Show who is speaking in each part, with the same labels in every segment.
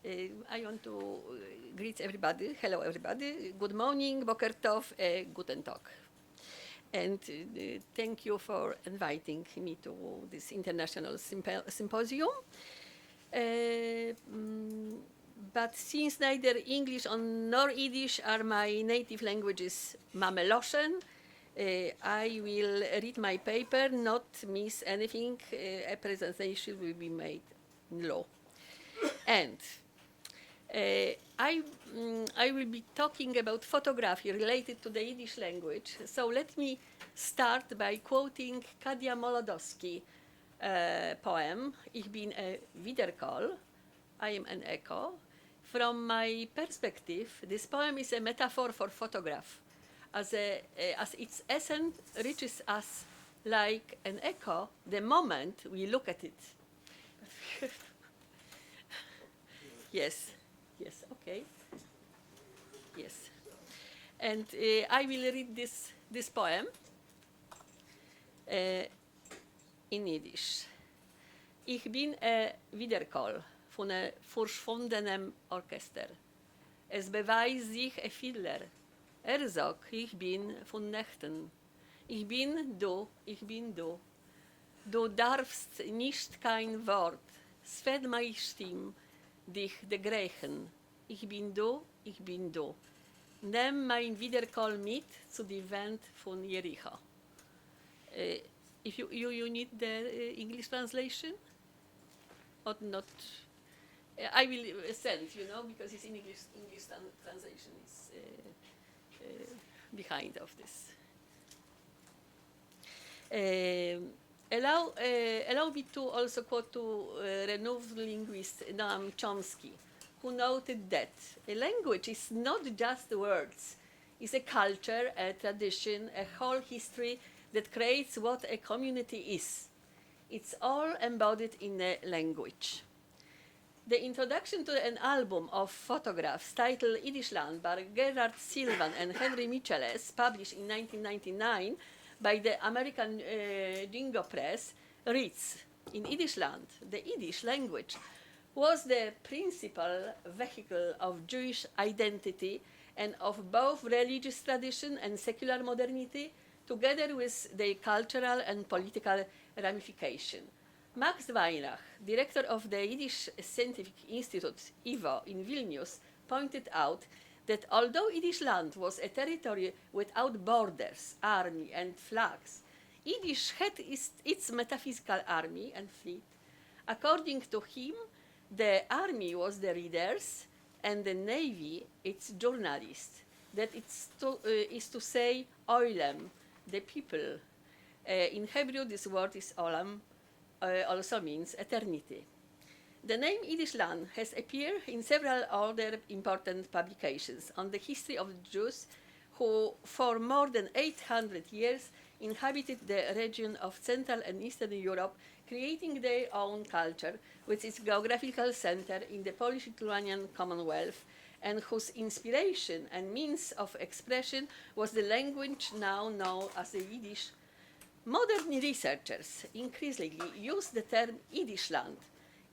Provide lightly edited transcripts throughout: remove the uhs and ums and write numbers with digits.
Speaker 1: I want to greet everybody. Hello, everybody. Good morning, Boker Tov, Guten Tag. And thank you for inviting me to this international symposium. But since neither English nor Yiddish are my native languages, Mameloshen, I will read my paper, not miss anything. A presentation will be made in law. And I will be talking about photography related to the Yiddish language. So let me start by quoting Kadia Molodowski poem, Ich bin a Wiedercall, I am an echo. From my perspective, this poem is a metaphor for photograph, as its essence reaches us like an echo the moment we look at it. Yes. Yes, okay. Yes. And I will read this poem in Yiddish. Ich bin a Wiedercall von einem verschwundenen Orchester. Es beweist sich ein Fiedler. Sagt, ich bin von Nächten. Ich bin du, ich bin du. Du darfst nicht kein Wort. Sved meine Stimme. Dich de Griechen. Ich bin du, ich bin du. Nimm mein Wiedercall mit zu die Wand von Jericho. If you need the English translation? Or not? I will send, because it's English translation is behind of this. Allow me to also quote to renowned linguist Noam Chomsky, who noted that a language is not just words, it's a culture, a tradition, a whole history that creates what a community is. It's all embodied in a language. The introduction to an album of photographs titled Yiddish-land by Gerard Sylvan and Henry Micheles, published in 1999, by the American Dingo Press, reads, in Yiddish-land, the Yiddish language was the principal vehicle of Jewish identity and of both religious tradition and secular modernity, together with their cultural and political ramification. Max Weinrach, director of the Yiddish Scientific Institute, IWO, in Vilnius, pointed out that although Yiddish-land was a territory without borders, army, and flags, Yiddish had its metaphysical army and fleet. According to him, the army was the readers and the navy its journalists. That is to say, oilem, the people. In Hebrew, this word is olam, also means eternity. The name Yiddish-land has appeared in several other important publications on the history of the Jews who, for more than 800 years, inhabited the region of Central and Eastern Europe, creating their own culture, with its geographical center in the Polish-Lithuanian Commonwealth, and whose inspiration and means of expression was the language now known as the Yiddish. Modern researchers increasingly use the term Yiddish-land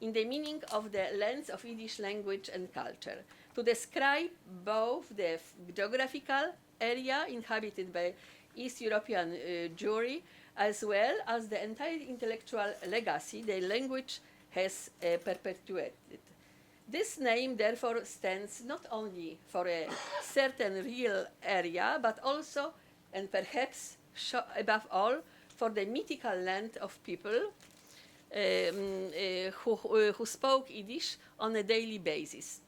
Speaker 1: in the meaning of the lens of Yiddish language and culture, to describe both the geographical area inhabited by East European Jewry, as well as the entire intellectual legacy the language has perpetuated. This name, therefore, stands not only for a certain real area, but also, and perhaps above all, for the mythical land of people who spoke Yiddish on a daily basis,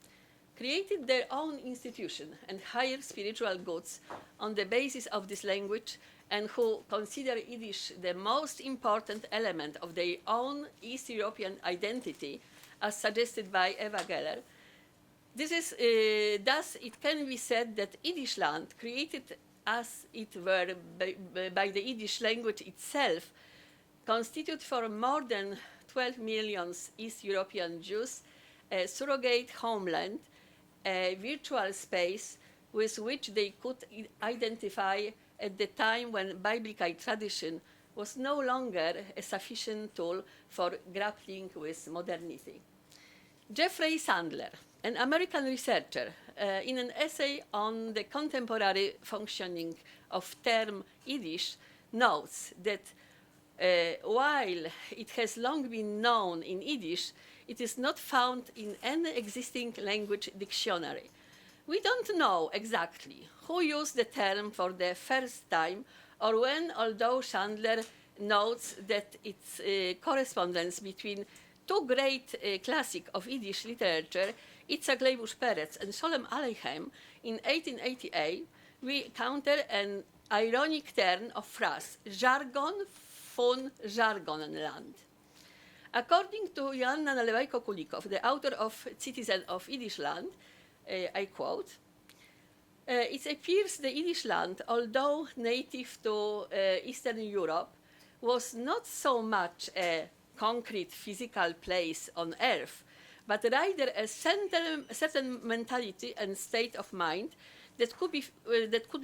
Speaker 1: created their own institution and hired spiritual goods on the basis of this language, and who consider Yiddish the most important element of their own East European identity, as suggested by Eva Geller. This is, thus, it can be said that Yiddish-land, created as it were by the Yiddish language itself, constitute for more than 12 million East European Jews a surrogate homeland, a virtual space with which they could identify at the time when biblical tradition was no longer a sufficient tool for grappling with modernity. Jeffrey Sandler, An American researcher, in an essay on the contemporary functioning of term Yiddish, notes that while it has long been known in Yiddish, it is not found in any existing language dictionary. We don't know exactly who used the term for the first time or when, although Chandler notes that its correspondence between two great classics of Yiddish literature, Itzhak Leibush Peretz and Sholem Aleichem, in 1888, we counter an ironic turn of phrase, jargon von Jargonland. According to Joanna Nalewajko-Kulikow, the author of Citizen of Yiddish Land, I quote, it appears the Yiddish land, although native to Eastern Europe, was not so much a concrete physical place on earth, but rather a certain mentality and state of mind that could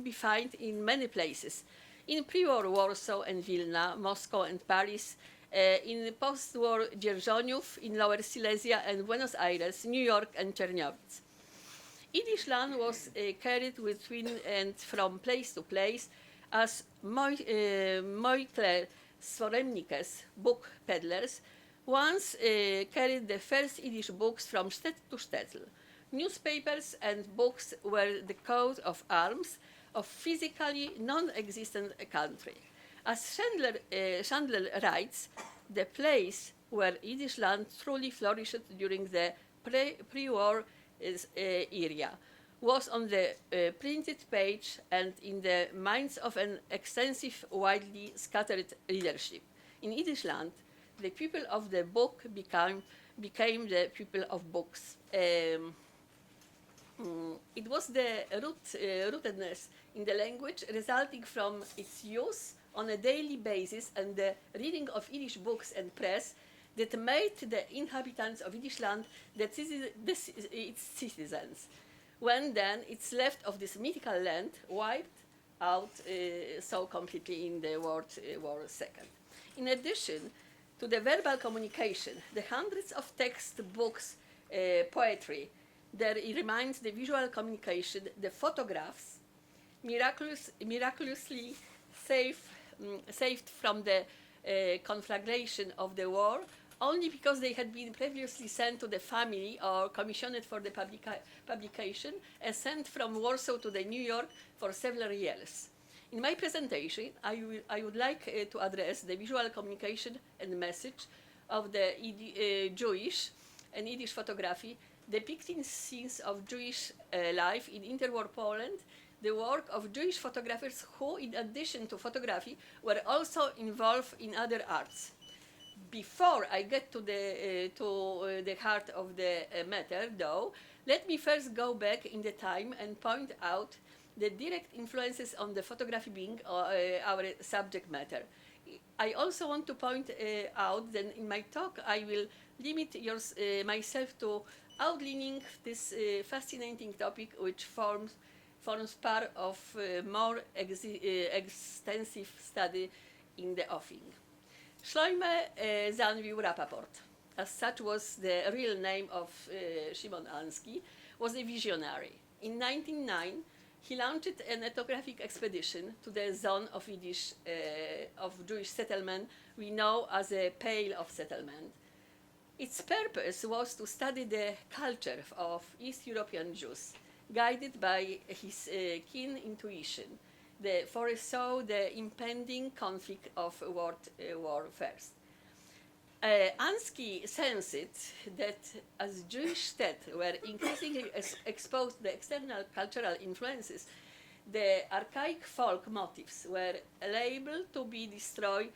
Speaker 1: be found in many places, in pre-war Warsaw and Vilna, Moscow and Paris, in post-war Dzierżoniów, in Lower Silesia and Buenos Aires, New York and Czernowitz. Yiddish land was carried between and from place to place as Moikler Sforemnikes, book peddlers, once carried the first Yiddish books from state to shtetl. Newspapers and books were the coat of arms of physically non-existent country. As Chandler writes, the place where Yiddish land truly flourished during the pre-war era was on the printed page and in the minds of an extensive, widely scattered readership. In Yiddish land, the people of the book became the people of books. It was the rootedness in the language resulting from its use on a daily basis and the reading of Yiddish books and press that made the inhabitants of Yiddish land its citizens. When then it's left of this mythical land wiped out so completely in the World War II. In addition to the verbal communication, the hundreds of textbooks, poetry, there reminds the visual communication, the photographs, miraculously saved from the conflagration of the war, only because they had been previously sent to the family or commissioned for the publication and sent from Warsaw to the New York for several years. In my presentation, I would like to address the visual communication and message of the Jewish and Yiddish photography depicting scenes of Jewish life in interwar Poland, the work of Jewish photographers who, in addition to photography, were also involved in other arts. Before I get to the heart of the matter, though, let me first go back in the time and point out the direct influences on the photography being our subject matter. I also want to point out that in my talk I will limit myself to outlining this fascinating topic, which forms part of more extensive study in the offing. Shloime Zanwił Rapaport, as such was the real name of Szymon Anski, was a visionary. In 1909, he launched an ethnographic expedition to the zone of Jewish settlement we know as a Pale of Settlement. Its purpose was to study the culture of East European Jews, guided by his keen intuition. Foresaw the impending conflict of World War I. Ansky sensed that as Jewish states were increasingly exposed to the external cultural influences, the archaic folk motifs were liable to be destroyed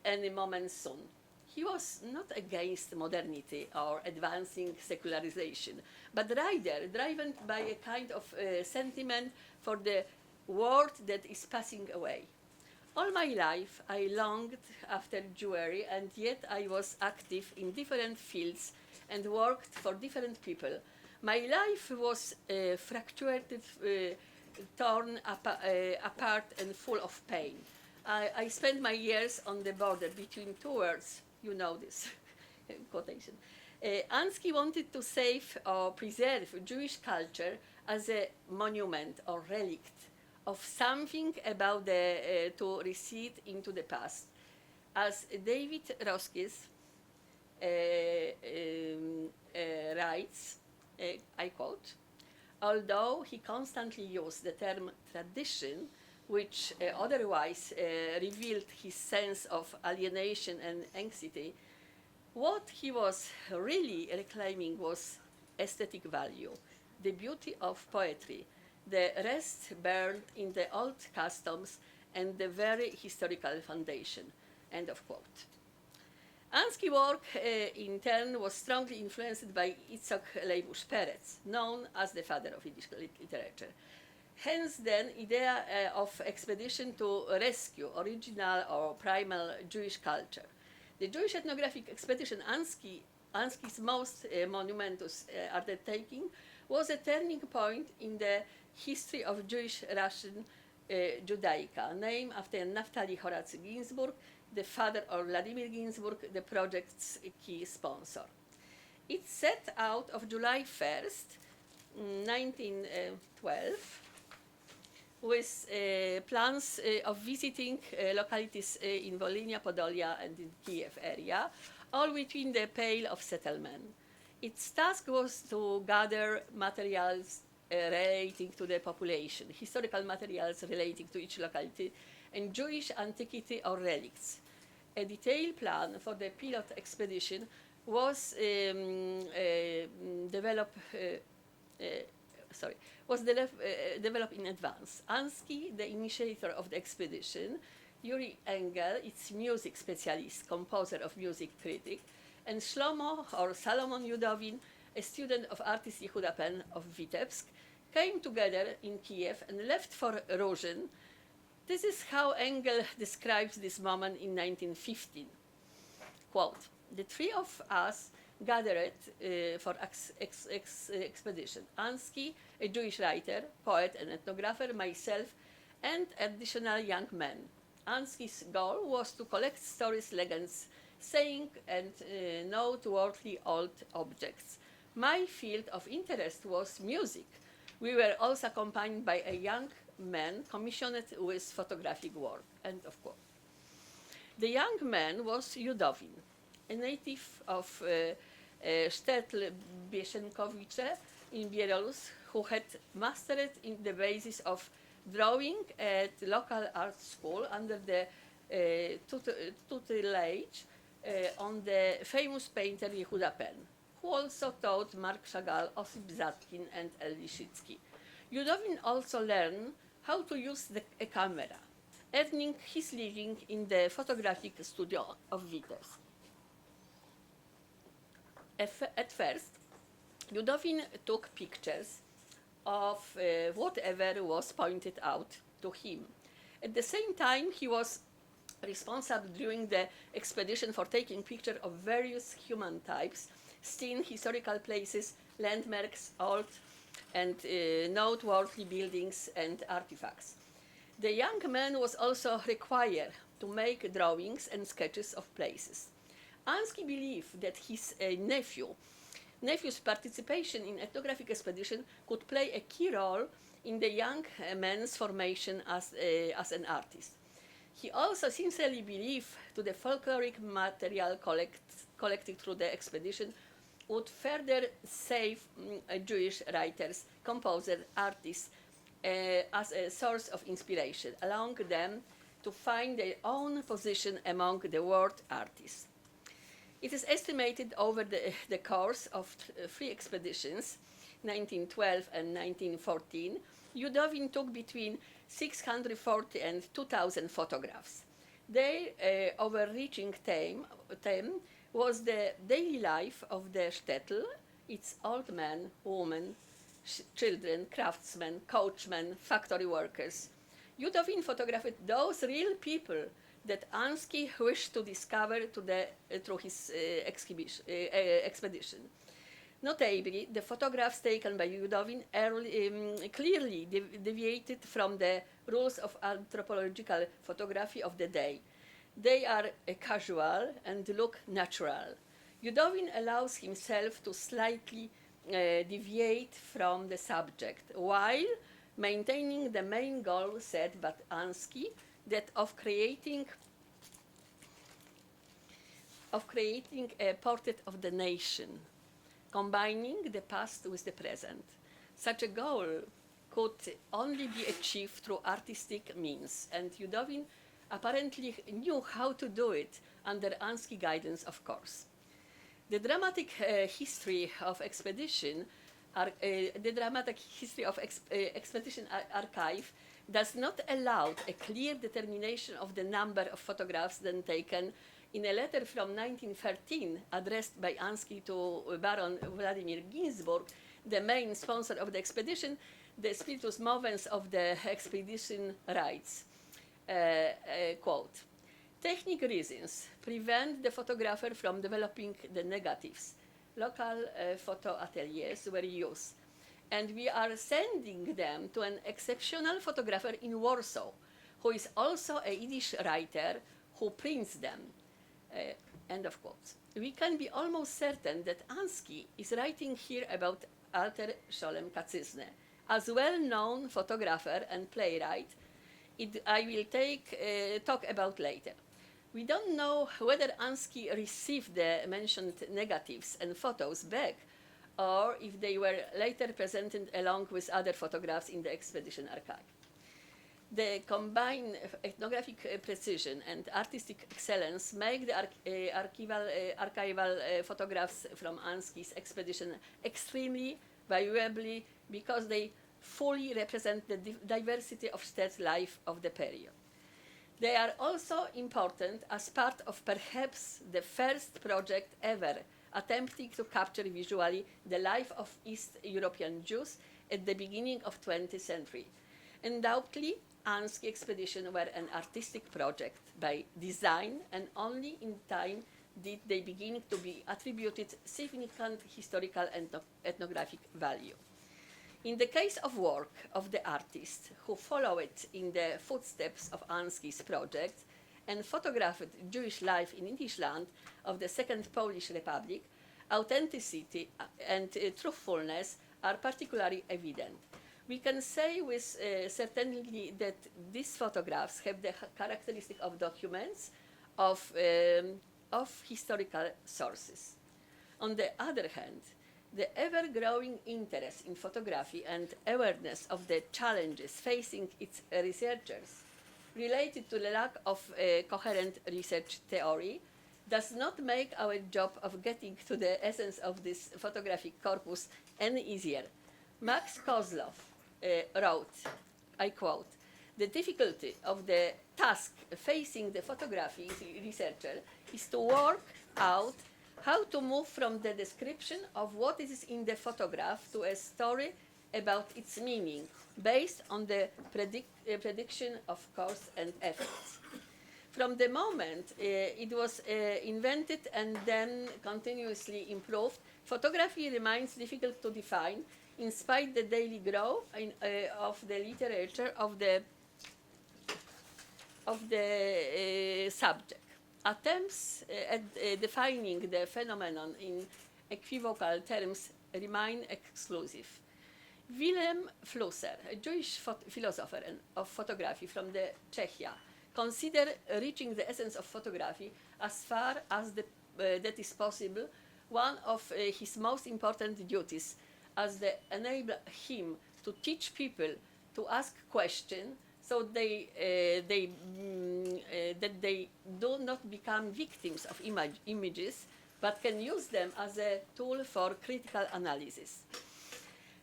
Speaker 1: any moment soon. He was not against modernity or advancing secularization, but rather driven by a kind of sentiment for the world that is passing away. All my life I longed after Jewry, and yet I was active in different fields and worked for different people. My life was fractured, torn apart and full of pain. I spent my years on the border between two worlds, you know this quotation. Ansky wanted to save or preserve Jewish culture as a monument or relict of something about to recede into the past. As David Roskis writes, I quote, although he constantly used the term tradition, which otherwise revealed his sense of alienation and anxiety, what he was really reclaiming was aesthetic value, the beauty of poetry, the rest burned in the old customs and the very historical foundation. End of quote. Ansky's work, in turn, was strongly influenced by Itzhak Leibush Peretz, known as the father of Yiddish literature. Hence, then, idea of expedition to rescue original or primal Jewish culture. The Jewish ethnographic expedition Ansky's most monumentous undertaking was a turning point in the history of Jewish Russian Judaica, named after Naftali Horacy Ginsburg, the father of Vladimir Ginsburg, the project's key sponsor. It set out of July 1st, 1912, with plans of visiting localities in Volhynia, Podolia, and in Kiev area, all within the pale of settlement. Its task was to gather materials relating to the population, historical materials relating to each locality, and Jewish antiquity or relics. A detailed plan for the pilot expedition was developed in advance. Ansky, the initiator of the expedition, Yuri Engel, its music specialist, composer of music critic, and Shlomo or Salomon Yudovin, a student of artist Yehuda Pen of Vitebsk, came together in Kiev and left for Ruzhin. This is how Engel describes this moment in 1915. Quote, the three of us gathered for expedition. Ansky, a Jewish writer, poet, and ethnographer, myself, and additional young men. Ansky's goal was to collect stories, legends, saying, and noteworthy old objects. My field of interest was music. We were also accompanied by a young man commissioned with photographic work. End of quote. The young man was Yudovin, a native of Sztetl Bieszenkowice in Belarus, who had mastered in the basis of drawing at local art school under the tutelage on the famous painter Yehuda Pen, who also taught Mark Chagall, Osip Zatkin, and El Lishitsky. Yudovin also learned how to use a camera, earning his living in the photographic studio of Vitebsk. At first, Yudovin took pictures of whatever was pointed out to him. At the same time, he was responsible during the expedition for taking pictures of various human types, seen historical places, landmarks, old and noteworthy buildings and artifacts. The young man was also required to make drawings and sketches of places. Ansky believed that his nephew's participation in ethnographic expedition could play a key role in the young man's formation as an artist. He also sincerely believed that the folkloric material collected through the expedition would further save Jewish writers, composers, artists as a source of inspiration, allowing them to find their own position among the world artists. It is estimated over the course of three expeditions, 1912 and 1914, Yudovin took between 640 and 2,000 photographs. Their overreaching theme was the daily life of the shtetl, its old men, women, children, craftsmen, coachmen, factory workers. Yudovin photographed those real people that Ansky wished to discover through his expedition. Notably, the photographs taken by Yudovin clearly deviated from the rules of anthropological photography of the day. They are casual and look natural. Yudovin allows himself to slightly deviate from the subject while maintaining the main goal set by Ansky, that of creating a portrait of the nation, combining the past with the present. Such a goal could only be achieved through artistic means, and Yudovin apparently knew how to do it under Ansky guidance, of course. The dramatic history of Expedition Archive does not allow a clear determination of the number of photographs then taken. In a letter from 1913 addressed by Ansky to Baron Vladimir Ginsburg, the main sponsor of the expedition, the spiritus movens of the expedition writes, quote, "Technical reasons prevent the photographer from developing the negatives. Local photo ateliers were used, and we are sending them to an exceptional photographer in Warsaw, who is also a Yiddish writer who prints them." End of quotes. We can be almost certain that Ansky is writing here about Alter Sholem Kaczyzny, as well-known photographer and playwright. I will talk about later. We don't know whether Ansky received the mentioned negatives and photos back, or if they were later presented along with other photographs in the expedition archive. The combined ethnographic precision and artistic excellence make the archival photographs from Ansky's expedition extremely valuable because they fully represent the diversity of state life of the period. They are also important as part of perhaps the first project ever attempting to capture visually the life of East European Jews at the beginning of 20th century. Undoubtedly, Ansky expedition were an artistic project by design, and only in time did they begin to be attributed significant historical and ethnographic value. In the case of work of the artist who followed in the footsteps of Ansky's project and photographed Jewish life in Yiddish land of the Second Polish Republic, authenticity and truthfulness are particularly evident. We can say with certainty that these photographs have the characteristic of documents of historical sources. On the other hand, the ever-growing interest in photography and awareness of the challenges facing its researchers related to the lack of coherent research theory does not make our job of getting to the essence of this photographic corpus any easier. Max Kozloff wrote, I quote, "The difficulty of the task facing the photography researcher is to work out how to move from the description of what is in the photograph to a story about its meaning, based on the prediction of cause and effects. From the moment it was invented and then continuously improved, photography remains difficult to define, in spite the daily growth of the literature of the subject. Attempts at defining the phenomenon in equivocal terms remain exclusive. Wilhelm Flusser, a Jewish philosopher of photography from the Czechia, considered reaching the essence of photography as far as that is possible one of his most important duties, as they enable him to teach people to ask questions so that they do not become victims of images, but can use them as a tool for critical analysis.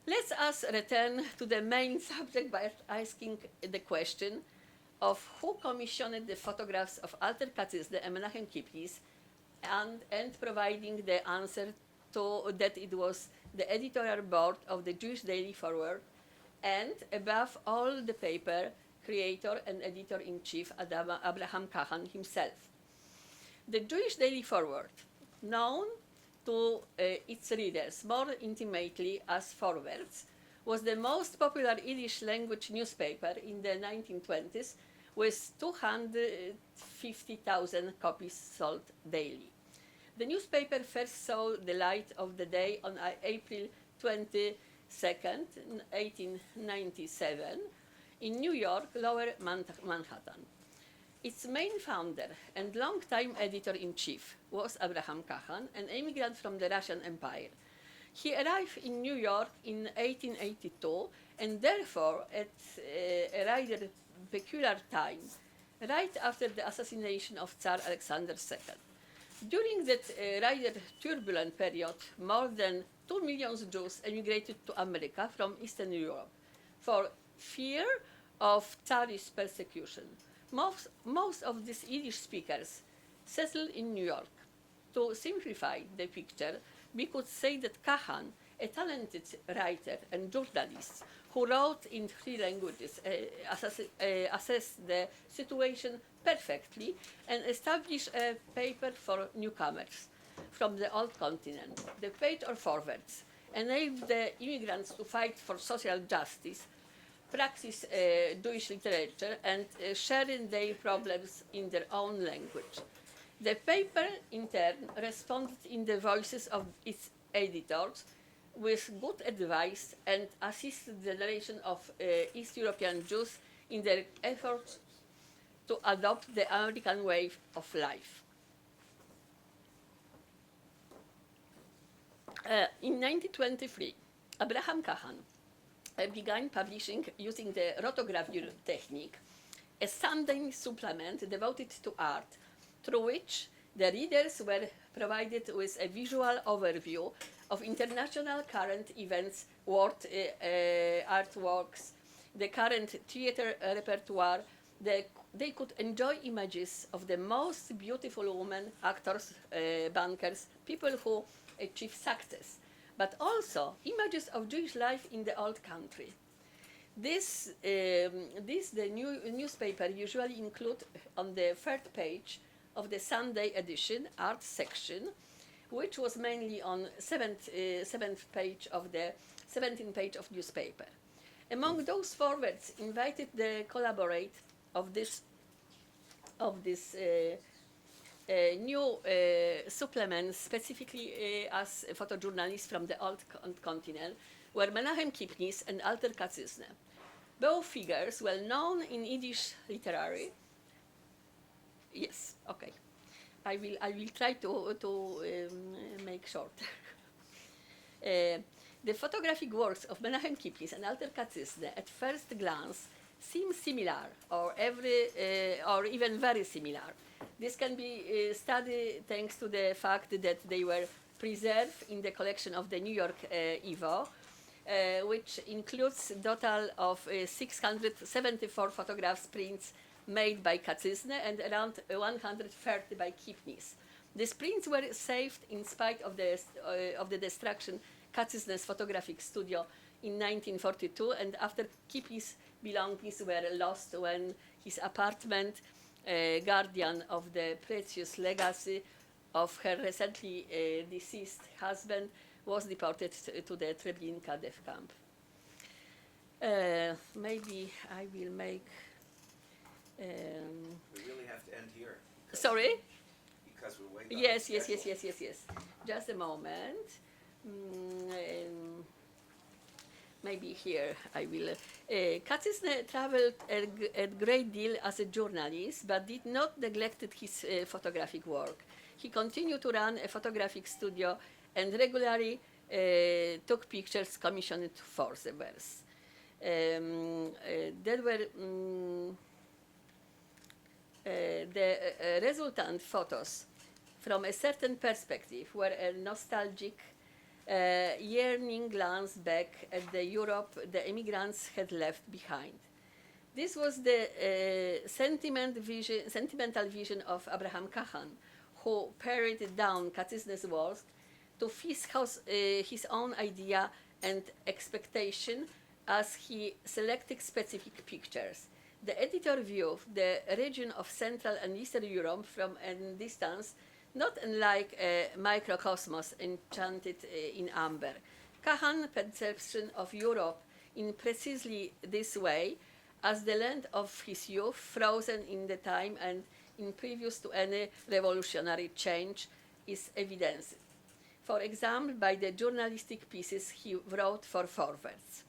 Speaker 1: Let us return to the main subject by asking the question of who commissioned the photographs of Alter Kaczyzny and Menachem Kiplis, and providing the answer to that it was the editorial board of the Jewish Daily Forward, and above all the paper creator and editor-in-chief Abraham Kahan himself. The Jewish Daily Forward, known to its readers more intimately as Forwards, was the most popular Yiddish language newspaper in the 1920s, with 250,000 copies sold daily. The newspaper first saw the light of the day on April 22nd, 1897, in New York, Lower Manhattan. Its main founder and longtime editor-in-chief was Abraham Cahan, an immigrant from the Russian Empire. He arrived in New York in 1882, and therefore at a rather peculiar time, right after the assassination of Tsar Alexander II. During that rather turbulent period, more than 2 million Jews emigrated to America from Eastern Europe for fear of Tsarist persecution. Most of these Yiddish speakers settled in New York. To simplify the picture, we could say that Cahan, a talented writer and journalist who wrote in 3 languages, assessed the situation perfectly and established a paper for newcomers from the old continent. The page or forwards enabled the immigrants to fight for social justice, practice Jewish literature, and sharing their problems in their own language. The paper, in turn, responded in the voices of its editors with good advice and assisted the generation of East European Jews in their efforts to adopt the American way of life. In 1923, Abraham Cahan began publishing, using the rotogravure technique, a Sunday supplement devoted to art, through which the readers were provided with a visual overview of international current events, world artworks, the current theater repertoire. They could enjoy images of the most beautiful women, actors, bankers, people who achieve success, but also images of Jewish life in the old country. The newspaper usually include on the 3rd page of the Sunday edition art section, which was mainly on 17th page of the 17th page of newspaper. Among those forwards invited the collaborate of this new supplements, specifically as photojournalists from the old continent, were Menachem Kipnis and Alter Kaczyzny. Both figures, well known in Yiddish literary. Yes, okay. I will try to make short. The photographic works of Menachem Kipnis and Alter Kaczyzny at first glance seem similar, or even very similar. This can be studied thanks to the fact that they were preserved in the collection of the New York Evo, which includes a total of 674 photographs prints made by Kaczyzny and around 130 by Kipnis. These prints were saved in spite of the destruction Kaczyzny's photographic studio in 1942, and after Kipnis' belongings were lost when his apartment, guardian of the precious legacy of her recently deceased husband, was deported to the Treblinka death camp. Maybe I will make...
Speaker 2: we really have to end here.
Speaker 1: Sorry?
Speaker 2: Because we're way
Speaker 1: Yes. Just a moment. Maybe here I will. Kaczyzny traveled a great deal as a journalist, but did not neglect his photographic work. He continued to run a photographic studio and regularly took pictures commissioned for the verse. There were the resultant photos from a certain perspective were a nostalgic, yearning glance back at the Europe the immigrants had left behind. This was the sentimental vision of Abraham Cahan, who pared down Kaczyzny's work to fit his own idea and expectation as he selected specific pictures. The editor viewed the region of Central and Eastern Europe from a distance, not unlike a microcosmos enchanted in amber. Cahan's perception of Europe in precisely this way, as the land of his youth, frozen in the time and impervious to any revolutionary change, is evidenced. For example, by the journalistic pieces he wrote for Forwards.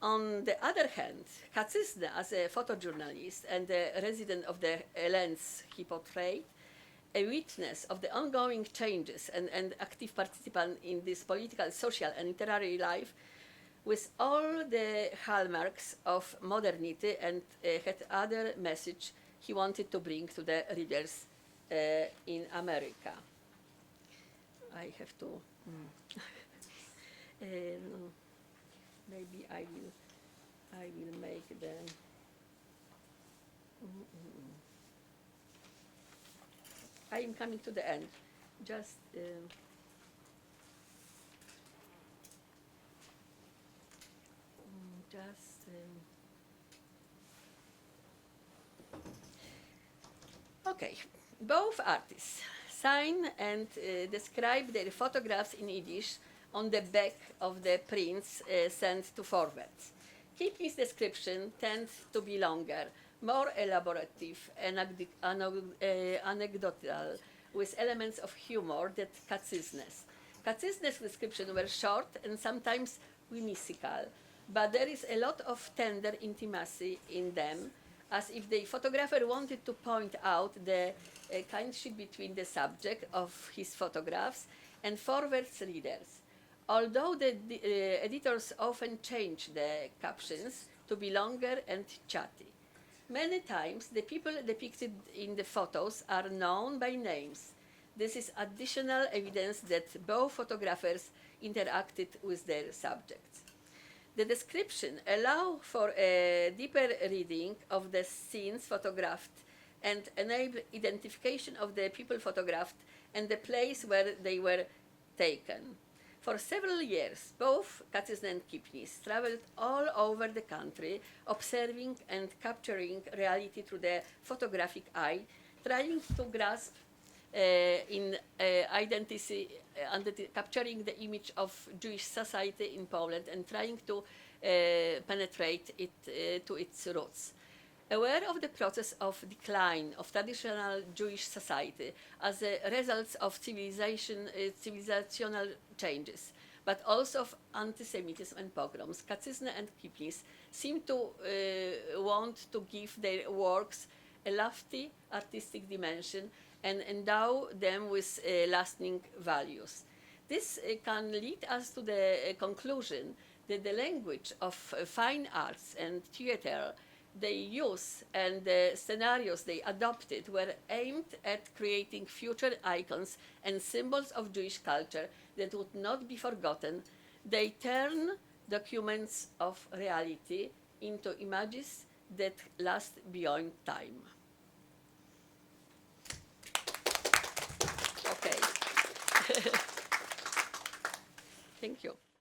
Speaker 1: On the other hand, Kaczyzna, as a photojournalist and a resident of the lands he portrayed, a witness of the ongoing changes and active participant in this political, social, and literary life, with all the hallmarks of modernity, and had other message he wanted to bring to the readers in America. I have to. Maybe I will make the. I am coming to the end. Just. Okay, both artists sign and describe their photographs in Yiddish on the back of the prints sent to Forwards. Kipling's description tends to be longer, more elaborative and anecdotal, with elements of humor than Kaczyzna's. Kaczyzna's descriptions were short and sometimes whimsical, but there is a lot of tender intimacy in them, as if the photographer wanted to point out the kinship between the subject of his photographs and Forwards readers. Although the editors often change the captions to be longer and chatty. Many times, the people depicted in the photos are known by names. This is additional evidence that both photographers interacted with their subjects. The description allows for a deeper reading of the scenes photographed and enable identification of the people photographed and the place where they were taken. For several years, both Kaczyzna and Kipnis traveled all over the country, observing and capturing reality through the photographic eye, trying to grasp capturing the image of Jewish society in Poland and trying to penetrate it to its roots. Aware of the process of decline of traditional Jewish society as a result of civilizational changes, but also of anti-Semitism and pogroms, Kaczyzna and Kipnis seem to want to give their works a lofty artistic dimension and endow them with lasting values. This can lead us to the conclusion that the language of fine arts and theater they use and the scenarios they adopted were aimed at creating future icons and symbols of Jewish culture that would not be forgotten. They turn documents of reality into images that last beyond time. Okay. Thank you.